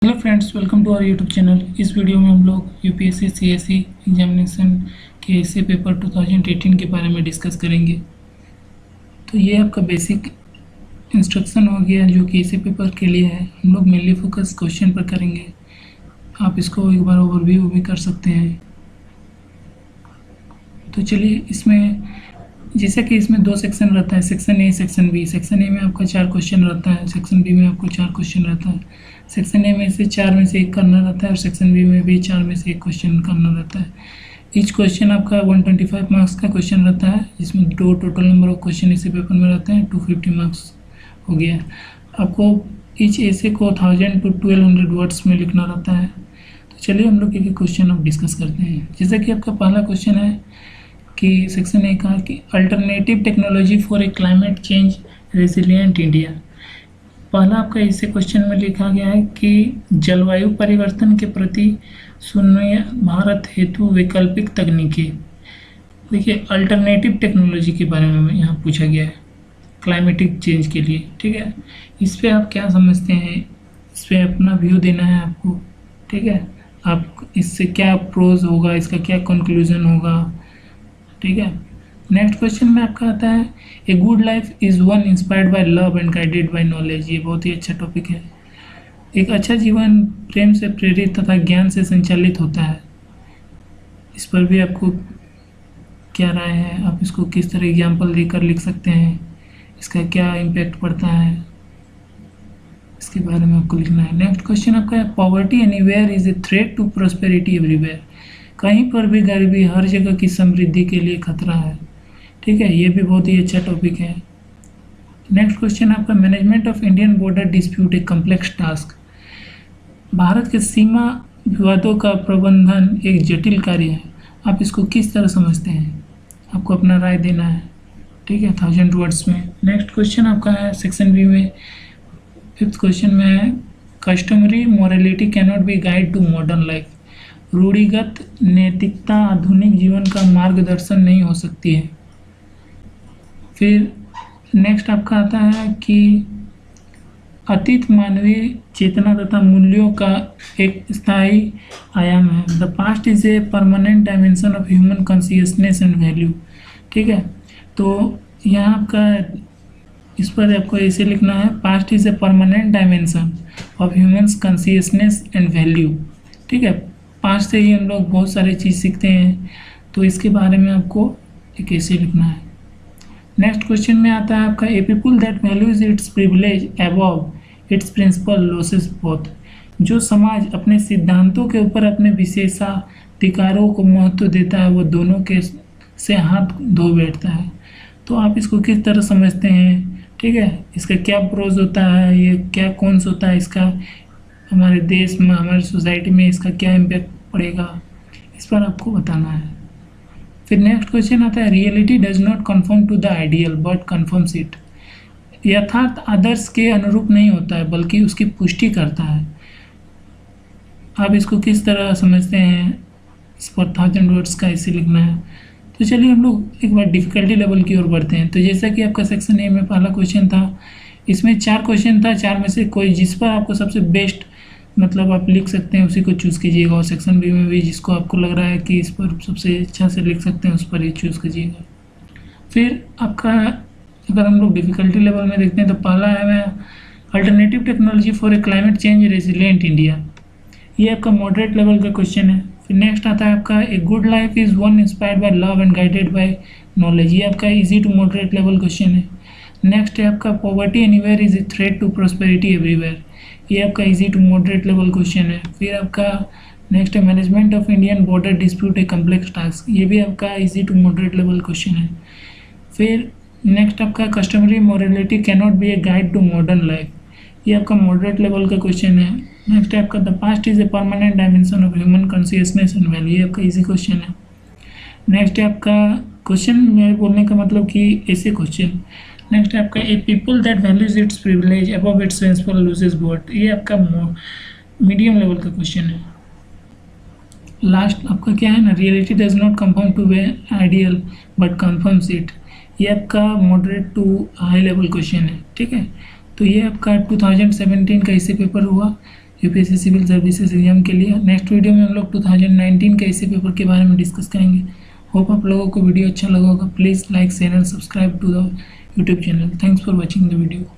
Hello friends, welcome to our YouTube channel. इस video में हम लोग यूपीएससी सीएसई एग्जामिनेशन के एसए पेपर 2018 के बारे में डिस्कस करेंगे। तो ये आपका बेसिक इंस्ट्रक्शन हो गया जो कि एसए पेपर के लिए है। हम लोग मेनली फोकस क्वेश्चन पर करेंगे। आप इसको एक बार ओवरव्यू भी कर सकते हैं। तो चलिए, इसमें जैसा कि इसमें दो सेक्शन रहता है, section A, section B. Section A में आपका 4 क्वेश्चन रहता है, सेक्शन बी में आपको 4 क्वेश्चन रहता है। सेक्शन ए में से 4 में से 1 करना रहता है और सेक्शन बी में भी 4 में से 1 क्वेश्चन करना रहता है। ईच क्वेश्चन आपका 125 मार्क्स का क्वेश्चन रहता है, जिसमें 2 टोटल नंबर ऑफ क्वेश्चन इसी पेपर में रहते हैं। 250 मार्क्स हो गया। आपको ईच ऐसे को 1000 to 1200 वर्ड्स में लिखना रहता है। तो चलिए हम लोग एक एक क्वेश्चन अब डिस्कस करते हैं। जैसा कि आपका पहला क्वेश्चन है कि सेक्शन ए का कि alternative technology for a climate change resilient India. पहला आपका इसे क्वेश्चन में लिखा गया है कि जलवायु परिवर्तन के प्रति सुन्नय भारत हेतु वैकल्पिक तकनीकें। देखिए, अल्टरनेटिव टेक्नोलॉजी के बारे में यहाँ पूछा गया है क्लाइमेटिक चेंज के लिए। ठीक है, इस पर आप क्या समझते हैं, इस पर अपना व्यू देना है आपको। ठीक है, आप इससे क्या प्रोज होगा, इसका क्या कंक्लूजन होगा। ठीक है, नेक्स्ट क्वेश्चन में आपका आता है ए good life is one inspired by love and guided by knowledge. ये बहुत ही अच्छा टॉपिक है। एक अच्छा जीवन प्रेम से प्रेरित तथा ज्ञान से संचालित होता है। इस पर भी आपको क्या राय है, आप इसको किस तरह एग्जाम्पल देकर लिख सकते हैं, इसका क्या इम्पैक्ट पड़ता है, इसके बारे में आपको लिखना है। नेक्स्ट क्वेश्चन आपका है poverty anywhere is a threat to prosperity everywhere. कहीं पर भी गरीबी हर जगह की समृद्धि के लिए खतरा है। ठीक है, ये भी बहुत ही अच्छा टॉपिक है। नेक्स्ट क्वेश्चन आपका management of Indian border dispute a complex task. Bharat के सीमा विवादों का प्रबंधन एक जटिल कार्य है। आप इसको किस तरह समझते हैं, आपको अपना राय देना है। ठीक है, 1000 वर्ड्स में। नेक्स्ट क्वेश्चन आपका है सेक्शन बी में, 5th क्वेश्चन में है customary morality can not be guide to modern life. रूढ़िगत नैतिकता आधुनिक जीवन का मार्गदर्शन नहीं हो सकती है। फिर नेक्स्ट आपका आता है कि अतीत मानवीय चेतना तथा मूल्यों का एक स्थायी आयाम है। The past is a permanent dimension of human consciousness and value. ठीक है, तो यहाँ आपका इस पर आपको ऐसे लिखना है past is a permanent dimension of human consciousness and value. ठीक है, पास्ट से ही हम लोग बहुत सारे चीज़ सीखते हैं, तो इसके बारे में आपको एक ऐसे लिखना है। नेक्स्ट क्वेश्चन में आता है आपका a people that values its privilege above its principle loses both. जो समाज अपने सिद्धांतों के ऊपर अपने विशेषाधिकारों को महत्व देता है, वो दोनों के से हाथ धो बैठता है। तो आप इसको किस तरह समझते हैं। ठीक है, इसका क्या प्रोज होता है, ये क्या कौन्स होता है, इसका हमारे देश में, हमारी सोसाइटी में इसका क्या इम्पैक्ट पड़ेगा, इस पर आपको बताना है। फिर नेक्स्ट क्वेश्चन आता है reality does not conform to the ideal but confirms it. यथार्थ आदर्श के अनुरूप नहीं होता है बल्कि उसकी पुष्टि करता है। आप इसको किस तरह समझते हैं, इस पर 1000 वर्ड्स का इसे लिखना है। तो चलिए हम लोग एक बार डिफ़िकल्टी लेवल की ओर बढ़ते हैं। तो जैसा कि आपका सेक्शन ए में पहला क्वेश्चन था, इसमें 4 क्वेश्चन था, 4 में से कोई जिस पर आपको सबसे बेस्ट मतलब आप लिख सकते हैं उसी को चूज़ कीजिएगा। और सेक्शन बी में भी जिसको आपको लग रहा है कि इस पर सबसे अच्छा से लिख सकते हैं उस पर ही चूज़ कीजिएगा। फिर आपका अगर हम लोग डिफ़िकल्टी लेवल में देखते हैं तो पहला है alternative technology for a climate change resilient India. ये आपका मॉडरेट लेवल का क्वेश्चन है। फिर नेक्स्ट आता है आपका a good life is one inspired by love and guided by knowledge. ये आपका easy to moderate level question है। नेक्स्ट है आपका poverty anywhere is a threat to prosperity everywhere. ये आपका easy to moderate level question है। फिर आपका नेक्स्ट है management of Indian border dispute a complex task. ये भी आपका easy to moderate level question है। फिर नेक्स्ट आपका customary morality can not be a guide to modern life. ये आपका मॉडरेट लेवल का क्वेश्चन है। नेक्स्ट है आपका the past is a permanent dimension of human consciousness and value. ये आपका इजी क्वेश्चन है। नेक्स्ट है आपका क्वेश्चन में बोलने का मतलब कि ऐसे क्वेश्चन। नेक्स्ट है आपका a people that values its privilege above its principle loses both. ये आपका मीडियम लेवल का क्वेश्चन है। लास्ट आपका क्या है ना, reality does not conform to be ideal but conforms it. ये आपका moderate to high level question है। ठीक है, तो ये आपका 2017 का इसे पेपर हुआ यूपीएससी सिविल सर्विसेज एग्जाम के लिए। नेक्स्ट वीडियो में हम लोग 2019 के ऐसे पेपर के बारे में डिस्कस करेंगे। होप आप लोगों को वीडियो अच्छा लगा होगा। Please like share and subscribe to the YouTube channel. Thanks for watching the video.